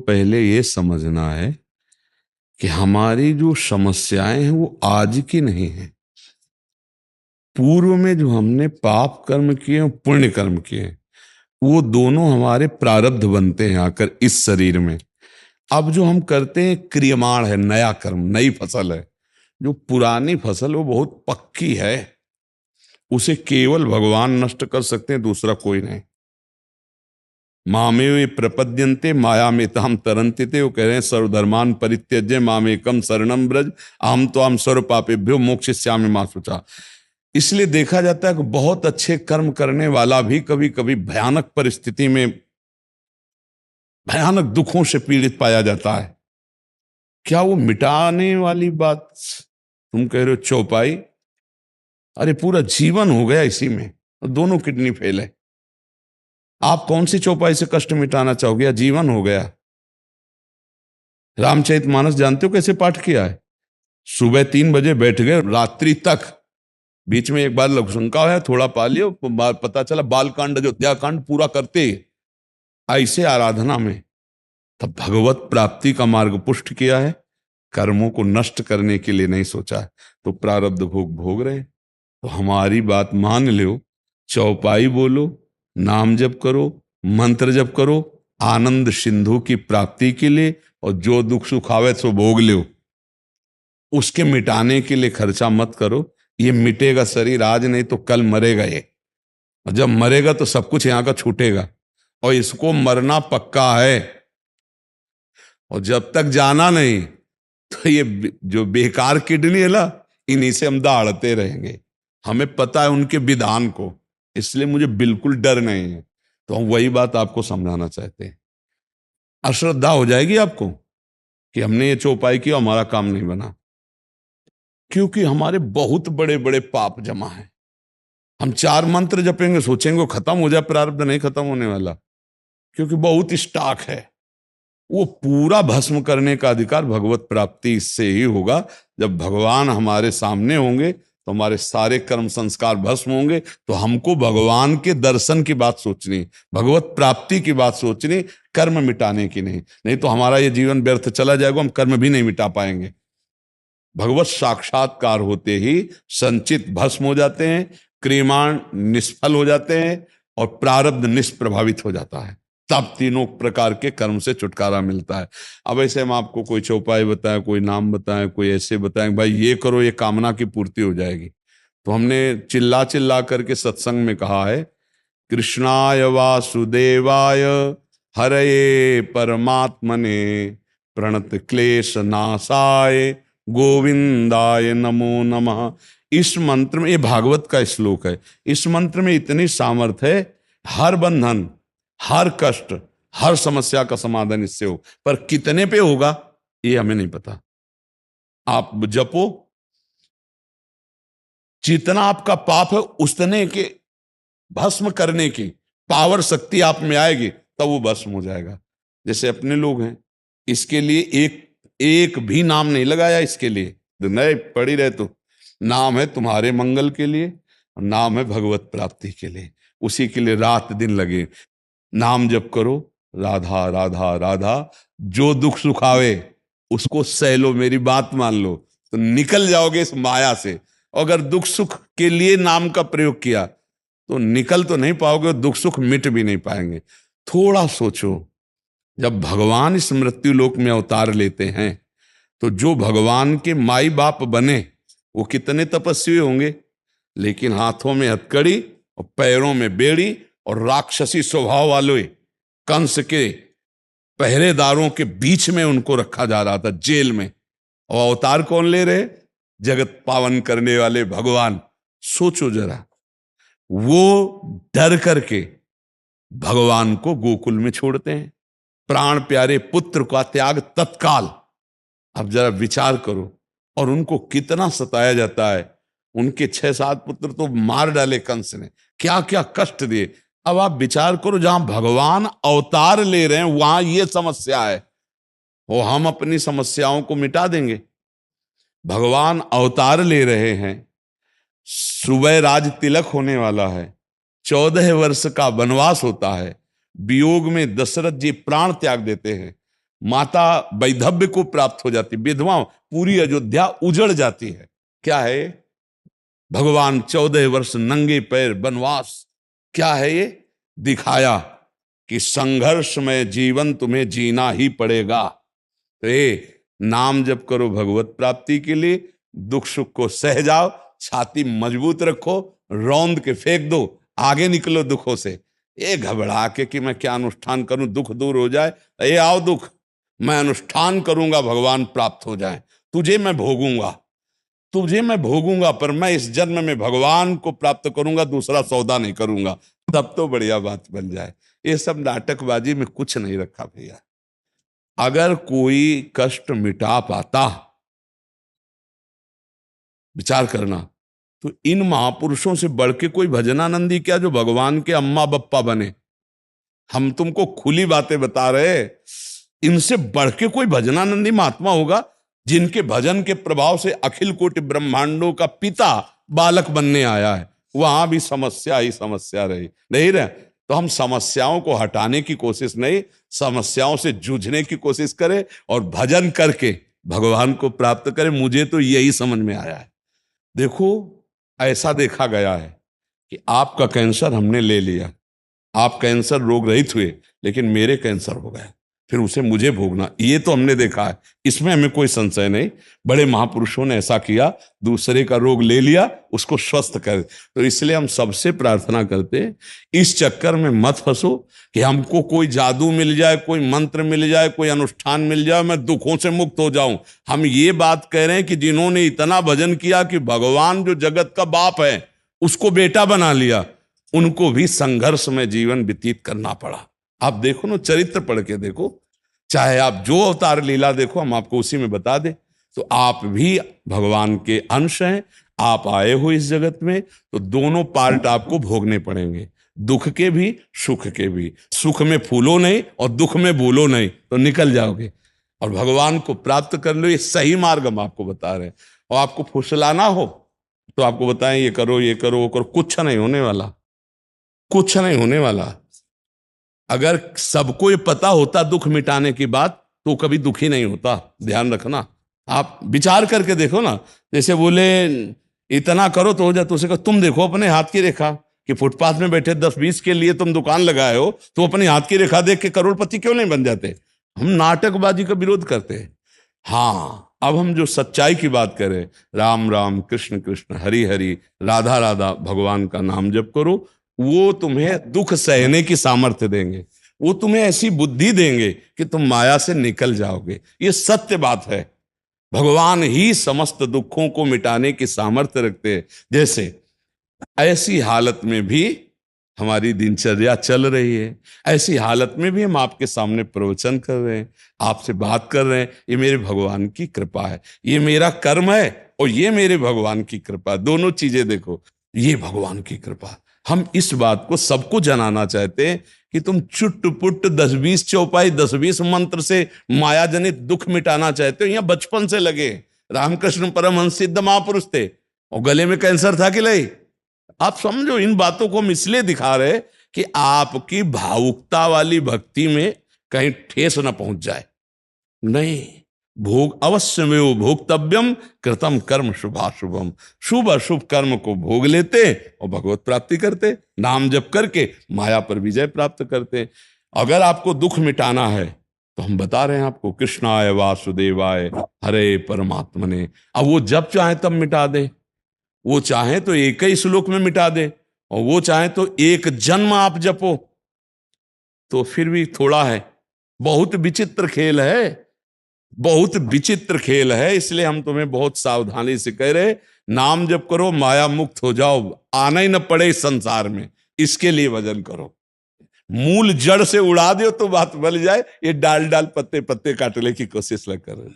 पहले ये समझना है कि हमारी जो समस्याएं हैं वो आज की नहीं है। पूर्व में जो हमने पाप कर्म किए और पुण्य कर्म किए, वो दोनों हमारे प्रारब्ध बनते हैं आकर इस शरीर में। अब जो हम करते हैं क्रियमाण है, नया कर्म, नई फसल है। जो पुरानी फसल वो बहुत पक्की है, उसे केवल भगवान नष्ट कर सकते हैं, दूसरा कोई नहीं। मामे वे प्रपद्यन्ते माया में ताम तरन्ते थे, वो कह रहे हैं सर्वधर्मान परित्यज्य मामेकम शरणम ब्रज अहम त्वाम सर्व पापेभ्यो मोक्षयिष्यामि मा शुचा। इसलिए देखा जाता है कि बहुत अच्छे कर्म करने वाला भी कभी कभी भयानक परिस्थिति में, भयानक दुखों से पीड़ित पाया जाता है। क्या वो मिटाने वाली बात तुम कह रहे हो चौपाई? अरे पूरा जीवन हो गया इसी में, दोनों किडनी फेल है। आप कौन सी चौपाई से कष्ट मिटाना चाहोगे? जीवन हो गया। रामचरितमानस जानते हो कैसे पाठ किया है? सुबह 3 बजे बैठ गए, रात्रि तक। बीच में एक बार लघुशंका है, थोड़ा पा लियो, पता चला बालकांड अयोध्याकांड पूरा करते ऐसे आराधना में। तब भगवत प्राप्ति का मार्ग पुष्ट किया है, कर्मों को नष्ट करने के लिए नहीं सोचा है। तो प्रारब्ध भोग भोग रहे। तो हमारी बात मान लो, चौपाई बोलो, नाम जप करो, मंत्र जप करो, आनंद सिंधु की प्राप्ति के लिए, और जो दुख सुख आवे सो भोग लो। उसके मिटाने के लिए खर्चा मत करो। ये मिटेगा शरीर आज, नहीं तो कल मरेगा ये। और जब मरेगा तो सब कुछ यहां का छूटेगा, और इसको मरना पक्का है। और जब तक जाना नहीं, तो ये जो बेकार किडनी है ना, इन्हीं से हम दहाड़ते रहेंगे। हमें पता है उनके विधान को, इसलिए मुझे बिल्कुल डर नहीं है। तो हम वही बात आपको समझाना चाहते हैं। अश्रद्धा हो जाएगी आपको कि हमने ये चौपाई किया, हमारा काम नहीं बना, क्योंकि हमारे बहुत बड़े बड़े पाप जमा हैं। हम 4 मंत्र जपेंगे, सोचेंगे वो खत्म हो जाए, प्रारब्ध नहीं खत्म होने वाला, क्योंकि बहुत स्टॉक है। वो पूरा भस्म करने का अधिकार भगवत प्राप्ति इससे ही होगा। जब भगवान हमारे सामने होंगे तो हमारे सारे कर्म संस्कार भस्म होंगे। तो हमको भगवान के दर्शन की बात सोचनी, भगवत प्राप्ति की बात सोचनी, कर्म मिटाने की नहीं। नहीं तो हमारा ये जीवन व्यर्थ चला जाएगा, हम कर्म भी नहीं मिटा पाएंगे। भगवत साक्षात्कार होते ही संचित भस्म हो जाते हैं, क्रियमाण निष्फल हो जाते हैं, और प्रारब्ध निष्प्रभावित हो जाता है। तब तीनों प्रकार के कर्म से छुटकारा मिलता है। अब ऐसे हम आपको कोई चौपाई बताएं, कोई नाम बताएं, कोई ऐसे बताएं भाई ये करो, ये कामना की पूर्ति हो जाएगी, तो हमने चिल्ला चिल्ला करके सत्संग में कहा है, कृष्णाय वासुदेवाय हरये परमात्मने प्रणत क्लेश नाशाय गोविंदाय नमो नमः। इस मंत्र में, ये भागवत का श्लोक है, इस मंत्र में इतनी सामर्थ्य है, हर बंधन, हर कष्ट, हर समस्या का समाधान इससे हो। पर कितने पे होगा ये हमें नहीं पता। आप जपो, जितना आपका पाप है उतने के भस्म करने की पावर शक्ति आप में आएगी, तब वो भस्म हो जाएगा। जैसे अपने लोग हैं, इसके लिए एक एक भी नाम नहीं लगाया, इसके लिए नहीं पड़ी रहे। तो नाम है तुम्हारे मंगल के लिए, नाम है भगवत प्राप्ति के लिए, उसी के लिए रात दिन लगे। नाम जप करो, राधा राधा राधा, जो दुख सुख आवे उसको सह लो, मेरी बात मान लो, तो निकल जाओगे इस माया से। अगर दुख सुख के लिए नाम का प्रयोग किया तो निकल तो नहीं पाओगे, दुख सुख मिट भी नहीं पाएंगे। थोड़ा सोचो, जब भगवान इस मृत्यु लोक में अवतार लेते हैं, तो जो भगवान के माई बाप बने वो कितने तपस्वी होंगे, लेकिन हाथों में हथकड़ी और पैरों में बेड़ी और राक्षसी स्वभाव वाले कंस के पहरेदारों के बीच में उनको रखा जा रहा था, जेल में। और अवतार कौन ले रहे? जगत पावन करने वाले भगवान। सोचो जरा, वो डर करके भगवान को गोकुल में छोड़ते हैं, प्राण प्यारे पुत्र का त्याग तत्काल। अब जरा विचार करो, और उनको कितना सताया जाता है। उनके 6-7 पुत्र तो मार डाले कंस ने, क्या क्या कष्ट दिए। अब आप विचार करो, जहां भगवान अवतार ले रहे हैं वहां ये समस्या है, वो हम अपनी समस्याओं को मिटा देंगे। भगवान अवतार ले रहे हैं, सुबह राज तिलक होने वाला है, 14 वर्ष का वनवास होता है, वियोग में दशरथ जी प्राण त्याग देते हैं। माता वैधव्य को प्राप्त हो जाती, विधवा पूरी अयोध्या उजड़ जाती है। क्या है? भगवान 14 वर्ष नंगे पैर वनवास। क्या है ये? दिखाया कि संघर्ष में जीवन तुम्हें जीना ही पड़ेगा। तो ये नाम जप करो भगवत प्राप्ति के लिए, दुख सुख को सह जाओ, छाती मजबूत रखो, रौंद के फेंक दो, आगे निकलो दुखों से। ये घबरा के कि मैं क्या अनुष्ठान करूं दुख दूर हो जाए, ये आओ दुख, मैं अनुष्ठान करूंगा भगवान प्राप्त हो जाए, तुझे मैं भोगूंगा, तुझे मैं भोगूंगा, पर मैं इस जन्म में भगवान को प्राप्त करूंगा, दूसरा सौदा नहीं करूंगा, तब तो बढ़िया बात बन जाए। ये सब नाटकबाजी में कुछ नहीं रखा भैया। अगर कोई कष्ट मिटा पाता, विचार करना, तो इन महापुरुषों से बढ़ के कोई भजनानंदी क्या जो भगवान के अम्मा बप्पा बने। हम तुमको खुली बातें बता रहे, इनसे बढ़ के कोई भजनानंदी महात्मा होगा जिनके भजन के प्रभाव से अखिल कोटि ब्रह्मांडों का पिता बालक बनने आया है। वहां भी समस्या ही समस्या रही नहीं रहे। तो हम समस्याओं को हटाने की कोशिश नहीं, समस्याओं से जूझने की कोशिश करें और भजन करके भगवान को प्राप्त करें। मुझे तो यही समझ में आया है। देखो, ऐसा देखा गया है कि आपका कैंसर हमने ले लिया, आप कैंसर रोग रहित हुए, लेकिन मेरे कैंसर हो गए, फिर उसे मुझे भोगना, ये तो हमने देखा है, इसमें हमें कोई संशय नहीं। बड़े महापुरुषों ने ऐसा किया, दूसरे का रोग ले लिया, उसको स्वस्थ कर। तो इसलिए हम सबसे प्रार्थना करते हैं, इस चक्कर में मत फंसो कि हमको कोई जादू मिल जाए, कोई मंत्र मिल जाए, कोई अनुष्ठान मिल जाए, मैं दुखों से मुक्त हो जाऊं। हम ये बात कह रहे हैं कि जिन्होंने इतना भजन किया कि भगवान जो जगत का बाप है उसको बेटा बना लिया, उनको भी संघर्ष में जीवन व्यतीत करना पड़ा। आप देखो ना, चरित्र पढ़ के देखो, चाहे आप जो अवतार लीला देखो, हम आपको उसी में बता दें। तो आप भी भगवान के अंश हैं, आप आए हो इस जगत में, तो दोनों पार्ट आपको भोगने पड़ेंगे, दुख के भी सुख के भी। सुख में फूलो नहीं और दुख में भूलो नहीं, तो निकल जाओगे और भगवान को प्राप्त कर लो। ये सही मार्ग हम आपको बता रहे हैं। और आपको फुसलाना हो तो आपको बताएं ये करो ये करो वो करो, कुछ नहीं होने वाला, कुछ नहीं होने वाला। अगर सबको ये पता होता दुख मिटाने की बात, तो कभी दुखी नहीं होता। ध्यान रखना, आप विचार करके देखो ना। जैसे बोले इतना करो तो हो जाए, तो उसे कहो तुम देखो अपने हाथ की रेखा, कि फुटपाथ में बैठे 10-20 के लिए तुम दुकान लगाए हो, तो अपनी हाथ की रेखा देख के करोड़पति क्यों नहीं बन जाते? हम नाटकबाजी का विरोध करते हैं। हाँ, अब हम जो सच्चाई की बात करें, राम राम कृष्ण कृष्ण हरि हरि राधा राधा, भगवान का नाम जप करो, वो तुम्हें दुख सहने की सामर्थ्य देंगे, वो तुम्हें ऐसी बुद्धि देंगे कि तुम माया से निकल जाओगे। ये सत्य बात है। भगवान ही समस्त दुखों को मिटाने की सामर्थ्य रखते हैं। जैसे ऐसी हालत में भी हमारी दिनचर्या चल रही है, ऐसी हालत में भी हम आपके सामने प्रवचन कर रहे हैं, आपसे बात कर रहे हैं, ये मेरे भगवान की कृपा है। ये मेरा कर्म है और ये मेरे भगवान की कृपा। दोनों चीजें देखो, ये भगवान की कृपा। हम इस बात को सबको जनाना चाहते हैं कि तुम चुटपुट 10-20 चौपाई 10-20 मंत्र से माया जनित दुख मिटाना चाहते हो। यहाँ बचपन से लगे रामकृष्ण परमहंस सिद्ध महापुरुष थे और गले में कैंसर था कि नहीं? आप समझो, इन बातों को हम इसलिए दिखा रहे कि आपकी भावुकता वाली भक्ति में कहीं ठेस न पहुंच जाए। नहीं, भोग अवश्य में वो भोक्तव्यम कृतम कर्म शुभाशुभम, शुभ अशुभ कर्म को भोग लेते और भगवत प्राप्ति करते, नाम जप करके माया पर विजय प्राप्त करते। अगर आपको दुख मिटाना है तो हम बता रहे हैं आपको, कृष्णाय वासुदेवाय हरे परमात्मने। अब वो जब चाहे तब मिटा दे, वो चाहे तो एक ही श्लोक में मिटा दे, और वो चाहे तो एक जन्म आप जपो, तो फिर भी थोड़ा है। बहुत विचित्र खेल है, बहुत विचित्र खेल है। इसलिए हम तुम्हें बहुत सावधानी से कह रहे, नाम जप करो, माया मुक्त हो जाओ, आना ही न पड़े इस संसार में, इसके लिए भजन करो। मूल जड़ से उड़ा दो तो बात बन जाए। ये डाल डाल पत्ते पत्ते काटने की कोशिश न करो।